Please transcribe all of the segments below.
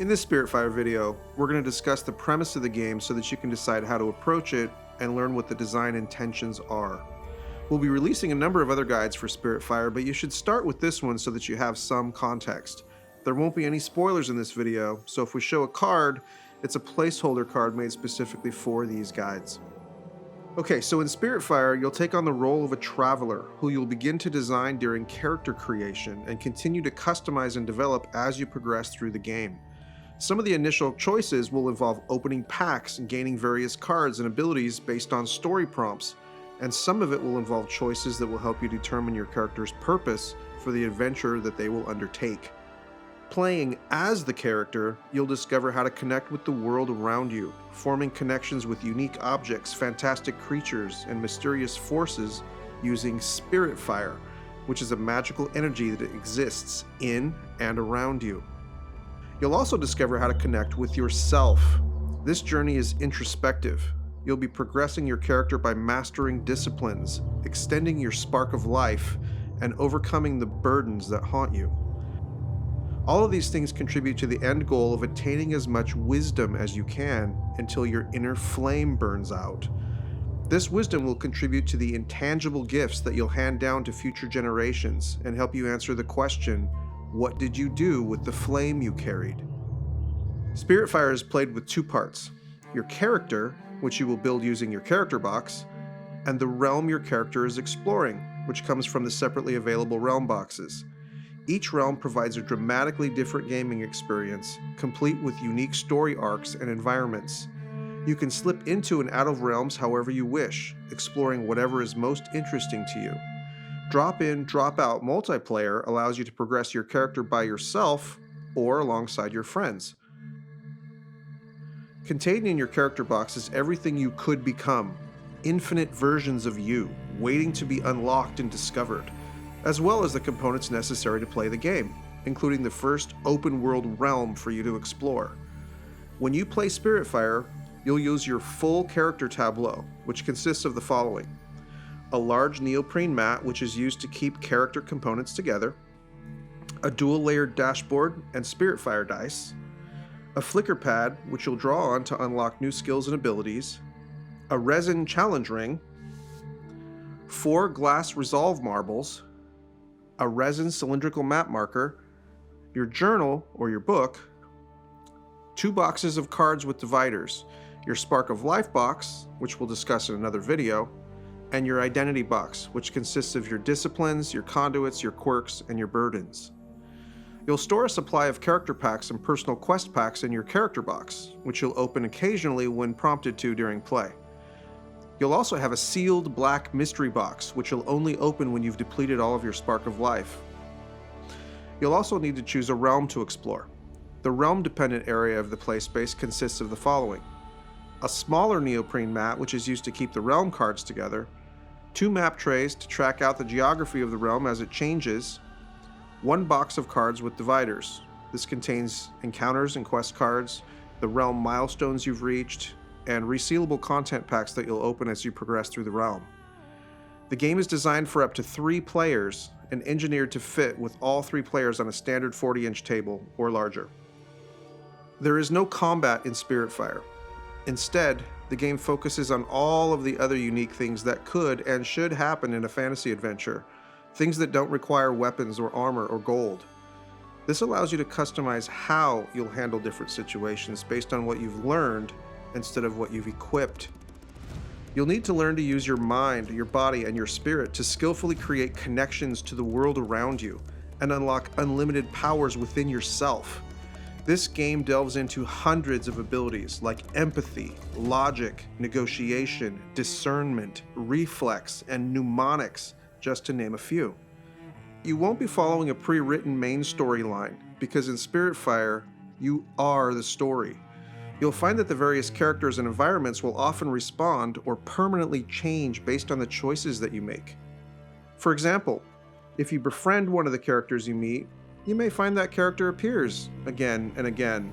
In this Spiritfire video, we're going to discuss the premise of the game so that you can decide how to approach it and learn what the design intentions are. We'll be releasing a number of other guides for Spiritfire, but you should start with this one so that you have some context. There won't be any spoilers in this video, so if we show a card, it's a placeholder card made specifically for these guides. Okay, so in Spiritfire, you'll take on the role of a traveler who you'll begin to design during character creation and continue to customize and develop as you progress through the game. Some of the initial choices will involve opening packs and gaining various cards and abilities based on story prompts, and some of it will involve choices that will help you determine your character's purpose for the adventure that they will undertake. Playing as the character, you'll discover how to connect with the world around you, forming connections with unique objects, fantastic creatures, and mysterious forces using Spiritfire, which is a magical energy that exists in and around you. You'll also discover how to connect with yourself. This journey is introspective. You'll be progressing your character by mastering disciplines, extending your spark of life, and overcoming the burdens that haunt you. All of these things contribute to the end goal of attaining as much wisdom as you can until your inner flame burns out. This wisdom will contribute to the intangible gifts that you'll hand down to future generations and help you answer the question, what did you do with the flame you carried? Spiritfire is played with two parts: your character, which you will build using your character box, and the realm your character is exploring, which comes from the separately available realm boxes. Each realm provides a dramatically different gaming experience, complete with unique story arcs and environments. You can slip into and out of realms however you wish, exploring whatever is most interesting to you. Drop-in, drop-out multiplayer allows you to progress your character by yourself or alongside your friends. Contained in your character box is everything you could become, infinite versions of you, waiting to be unlocked and discovered, as well as the components necessary to play the game, including the first open-world realm for you to explore. When you play Spiritfire, you'll use your full character tableau, which consists of the following: a large neoprene mat, which is used to keep character components together, a dual-layered dashboard and Spiritfire dice, a flicker pad, which you'll draw on to unlock new skills and abilities, a resin challenge ring, 4 glass resolve marbles, a resin cylindrical map marker, your journal or your book, 2 boxes of cards with dividers, your Spark of Life box, which we'll discuss in another video, and your identity box, which consists of your disciplines, your conduits, your quirks, and your burdens. You'll store a supply of character packs and personal quest packs in your character box, which you'll open occasionally when prompted to during play. You'll also have a sealed black mystery box, which you'll only open when you've depleted all of your Spark of Life. You'll also need to choose a realm to explore. The realm-dependent area of the play space consists of the following: a smaller neoprene mat, which is used to keep the realm cards together, 2 map trays to track out the geography of the realm as it changes, 1 box of cards with dividers. This contains encounters and quest cards, the realm milestones you've reached, and resealable content packs that you'll open as you progress through the realm. The game is designed for up to 3 players and engineered to fit with all 3 players on a standard 40-inch table or larger. There is no combat in Spiritfire. Instead, the game focuses on all of the other unique things that could and should happen in a fantasy adventure, things that don't require weapons or armor or gold. This allows you to customize how you'll handle different situations based on what you've learned instead of what you've equipped. You'll need to learn to use your mind, your body, and your spirit to skillfully create connections to the world around you and unlock unlimited powers within yourself. This game delves into hundreds of abilities like empathy, logic, negotiation, discernment, reflex, and mnemonics, just to name a few. You won't be following a pre-written main storyline, because in Spiritfire, you are the story. You'll find that the various characters and environments will often respond or permanently change based on the choices that you make. For example, if you befriend one of the characters you meet, you may find that character appears again and again.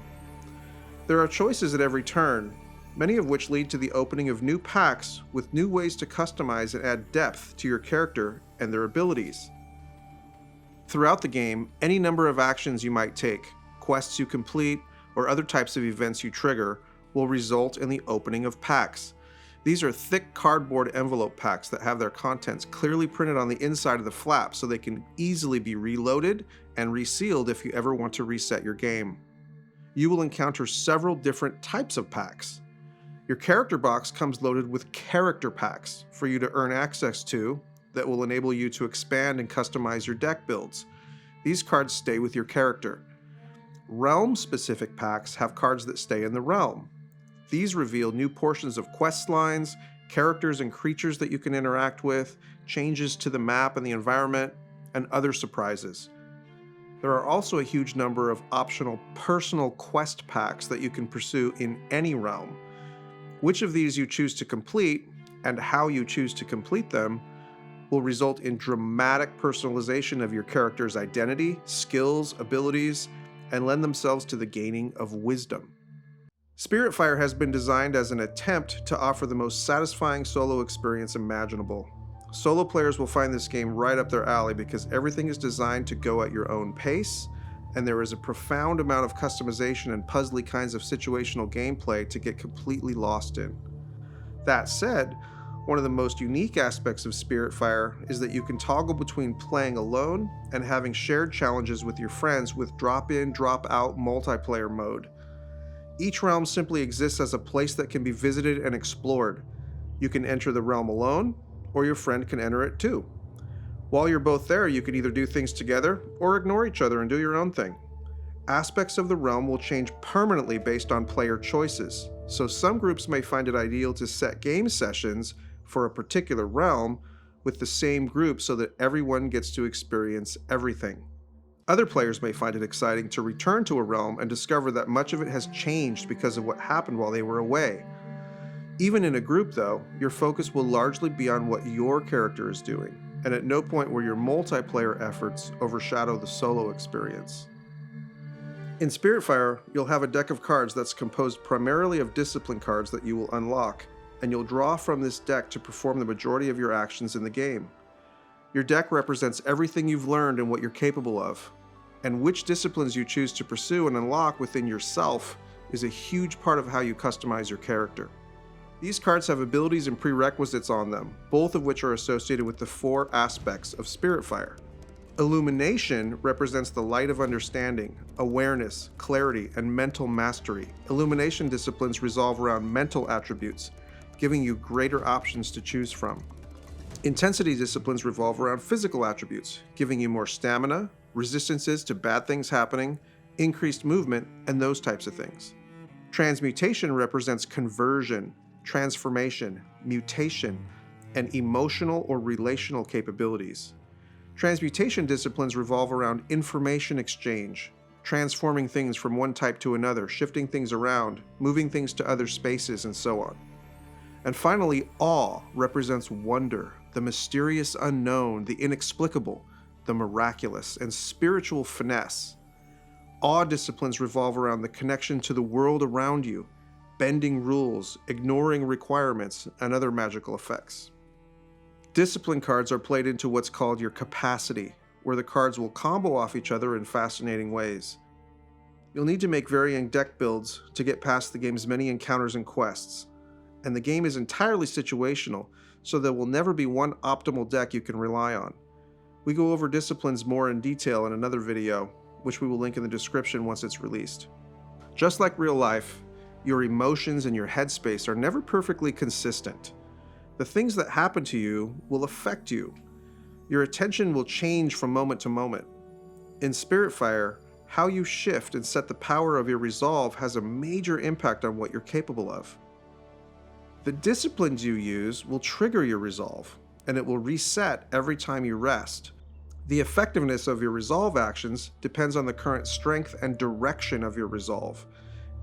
There are choices at every turn, many of which lead to the opening of new packs with new ways to customize and add depth to your character and their abilities. Throughout the game, any number of actions you might take, quests you complete, or other types of events you trigger will result in the opening of packs. These are thick cardboard envelope packs that have their contents clearly printed on the inside of the flap so they can easily be reloaded and resealed if you ever want to reset your game. You will encounter several different types of packs. Your character box comes loaded with character packs for you to earn access to that will enable you to expand and customize your deck builds. These cards stay with your character. Realm-specific packs have cards that stay in the realm. These reveal new portions of quest lines, characters and creatures that you can interact with, changes to the map and the environment, and other surprises. There are also a huge number of optional personal quest packs that you can pursue in any realm. Which of these you choose to complete, and how you choose to complete them, will result in dramatic personalization of your character's identity, skills, abilities, and lend themselves to the gaining of wisdom. Spiritfire has been designed as an attempt to offer the most satisfying solo experience imaginable. Solo players will find this game right up their alley because everything is designed to go at your own pace, and there is a profound amount of customization and puzzly kinds of situational gameplay to get completely lost in. That said, one of the most unique aspects of Spiritfire is that you can toggle between playing alone and having shared challenges with your friends with drop-in, drop-out multiplayer mode. Each realm simply exists as a place that can be visited and explored. You can enter the realm alone, or your friend can enter it too. While you're both there, you can either do things together or ignore each other and do your own thing. Aspects of the realm will change permanently based on player choices, so some groups may find it ideal to set game sessions for a particular realm with the same group so that everyone gets to experience everything. Other players may find it exciting to return to a realm and discover that much of it has changed because of what happened while they were away. Even in a group, though, your focus will largely be on what your character is doing, and at no point will your multiplayer efforts overshadow the solo experience. In Spiritfire, you'll have a deck of cards that's composed primarily of discipline cards that you will unlock, and you'll draw from this deck to perform the majority of your actions in the game. Your deck represents everything you've learned and what you're capable of, and which disciplines you choose to pursue and unlock within yourself is a huge part of how you customize your character. These cards have abilities and prerequisites on them, both of which are associated with the 4 aspects of Spiritfire. Illumination represents the light of understanding, awareness, clarity, and mental mastery. Illumination disciplines revolve around mental attributes, giving you greater options to choose from. Intensity disciplines revolve around physical attributes, giving you more stamina, resistances to bad things happening, increased movement, and those types of things. Transmutation represents conversion, transformation, mutation, and emotional or relational capabilities. Transmutation disciplines revolve around information exchange, transforming things from one type to another, shifting things around, moving things to other spaces, and so on. And finally, awe represents wonder, the mysterious unknown, the inexplicable, the miraculous, and spiritual finesse. Awe disciplines revolve around the connection to the world around you, bending rules, ignoring requirements, and other magical effects. Discipline cards are played into what's called your capacity, where the cards will combo off each other in fascinating ways. You'll need to make varying deck builds to get past the game's many encounters and quests, and the game is entirely situational, so there will never be one optimal deck you can rely on. We go over disciplines more in detail in another video, which we will link in the description once it's released. Just like real life, your emotions and your headspace are never perfectly consistent. The things that happen to you will affect you. Your attention will change from moment to moment. In Spiritfire, how you shift and set the power of your resolve has a major impact on what you're capable of. The disciplines you use will trigger your resolve, and it will reset every time you rest. The effectiveness of your resolve actions depends on the current strength and direction of your resolve.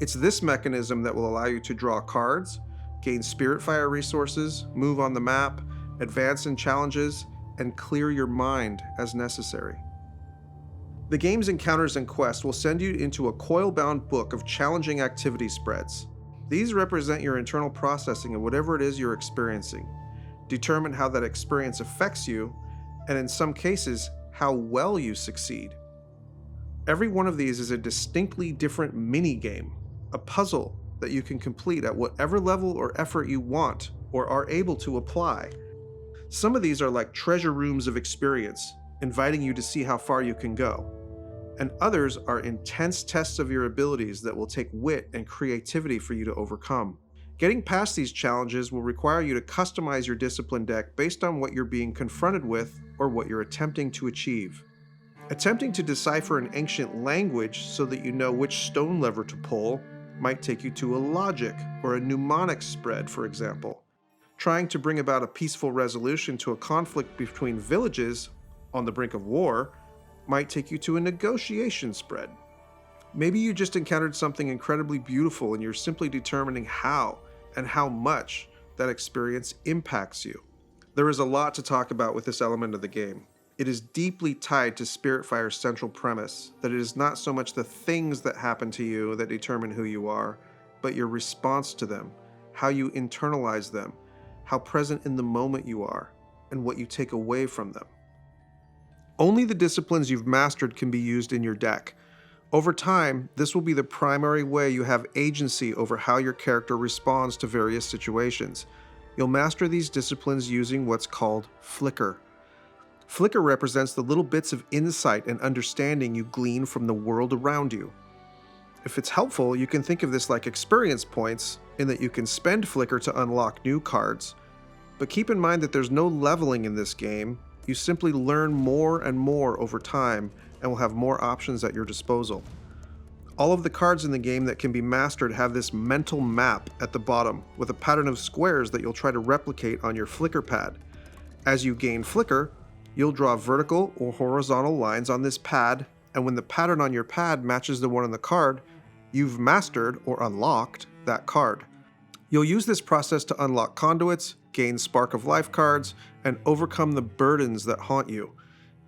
It's this mechanism that will allow you to draw cards, gain Spiritfire resources, move on the map, advance in challenges, and clear your mind as necessary. The game's encounters and quests will send you into a coil-bound book of challenging activity spreads. These represent your internal processing of whatever it is you're experiencing, determine how that experience affects you, and in some cases, how well you succeed. Every one of these is a distinctly different mini-game, a puzzle that you can complete at whatever level or effort you want or are able to apply. Some of these are like treasure rooms of experience, inviting you to see how far you can go. And others are intense tests of your abilities that will take wit and creativity for you to overcome. Getting past these challenges will require you to customize your discipline deck based on what you're being confronted with or what you're attempting to achieve. Attempting to decipher an ancient language so that you know which stone lever to pull might take you to a logic or a mnemonic spread, for example. Trying to bring about a peaceful resolution to a conflict between villages on the brink of war might take you to a negotiation spread. Maybe you just encountered something incredibly beautiful and you're simply determining how and how much that experience impacts you. There is a lot to talk about with this element of the game. It is deeply tied to Spiritfire's central premise that it is not so much the things that happen to you that determine who you are, but your response to them, how you internalize them, how present in the moment you are, and what you take away from them. Only the disciplines you've mastered can be used in your deck. Over time, this will be the primary way you have agency over how your character responds to various situations. You'll master these disciplines using what's called flicker. Flicker represents the little bits of insight and understanding you glean from the world around you. If it's helpful, you can think of this like experience points, in that you can spend flicker to unlock new cards. But keep in mind that there's no leveling in this game. You simply learn more and more over time and will have more options at your disposal. All of the cards in the game that can be mastered have this mental map at the bottom with a pattern of squares that you'll try to replicate on your flicker pad. As you gain flicker, you'll draw vertical or horizontal lines on this pad, and when the pattern on your pad matches the one on the card, you've mastered or unlocked that card. You'll use this process to unlock conduits, gain Spark of Life cards, and overcome the burdens that haunt you.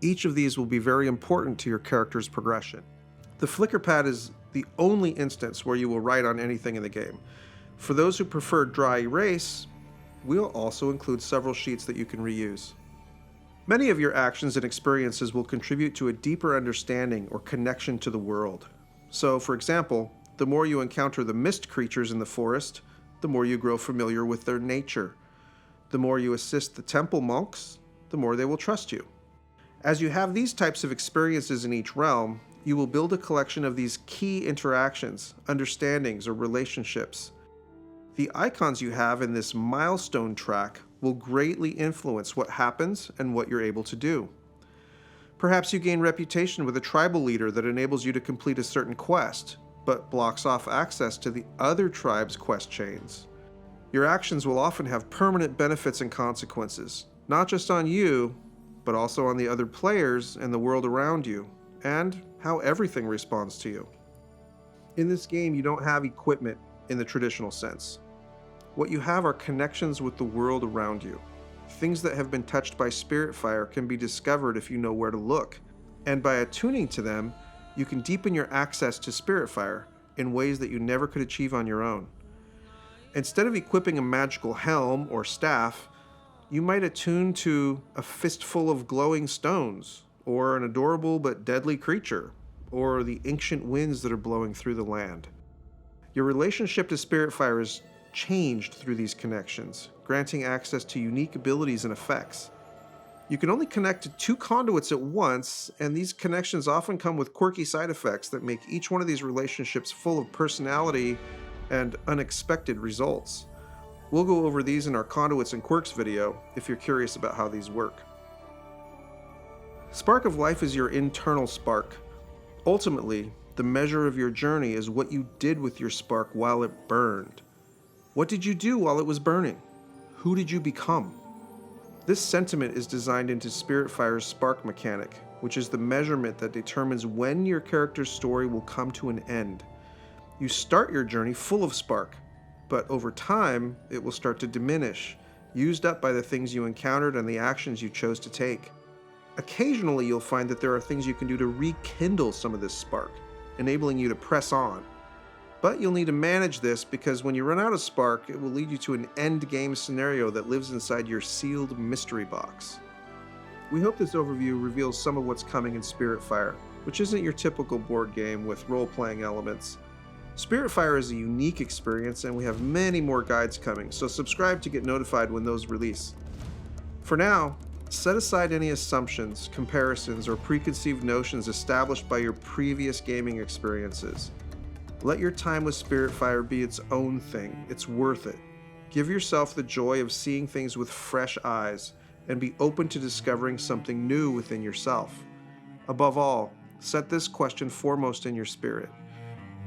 Each of these will be very important to your character's progression. The flicker pad is the only instance where you will write on anything in the game. For those who prefer dry erase, we'll also include several sheets that you can reuse. Many of your actions and experiences will contribute to a deeper understanding or connection to the world. So, for example, the more you encounter the mist creatures in the forest, the more you grow familiar with their nature. The more you assist the temple monks, the more they will trust you. As you have these types of experiences in each realm, you will build a collection of these key interactions, understandings, or relationships. The icons you have in this milestone track will greatly influence what happens and what you're able to do. Perhaps you gain reputation with a tribal leader that enables you to complete a certain quest, but blocks off access to the other tribe's quest chains. Your actions will often have permanent benefits and consequences, not just on you, but also on the other players and the world around you, and how everything responds to you. In this game, you don't have equipment in the traditional sense. What you have are connections with the world around you. Things that have been touched by Spiritfire can be discovered if you know where to look, and by attuning to them, you can deepen your access to Spiritfire in ways that you never could achieve on your own. Instead of equipping a magical helm or staff, you might attune to a fistful of glowing stones, or an adorable but deadly creature, or the ancient winds that are blowing through the land. Your relationship to Spiritfire is changed through these connections, granting access to unique abilities and effects. You can only connect to 2 conduits at once, and these connections often come with quirky side effects that make each one of these relationships full of personality and unexpected results. We'll go over these in our Conduits and Quirks video if you're curious about how these work. Spark of Life is your internal spark. Ultimately, the measure of your journey is what you did with your spark while it burned. What did you do while it was burning? Who did you become? This sentiment is designed into Spiritfire's spark mechanic, which is the measurement that determines when your character's story will come to an end. You start your journey full of spark, but over time, it will start to diminish, used up by the things you encountered and the actions you chose to take. Occasionally, you'll find that there are things you can do to rekindle some of this spark, enabling you to press on. But you'll need to manage this because when you run out of spark, it will lead you to an end game scenario that lives inside your sealed mystery box. We hope this overview reveals some of what's coming in Spiritfire, which isn't your typical board game with role-playing elements. Spiritfire is a unique experience, and we have many more guides coming, so subscribe to get notified when those release. For now, set aside any assumptions, comparisons, or preconceived notions established by your previous gaming experiences. Let your time with Spiritfire be its own thing. It's worth it. Give yourself the joy of seeing things with fresh eyes, and be open to discovering something new within yourself. Above all, set this question foremost in your spirit.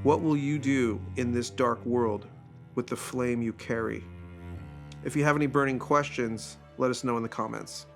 What will you do in this dark world with the flame you carry? If you have any burning questions, let us know in the comments.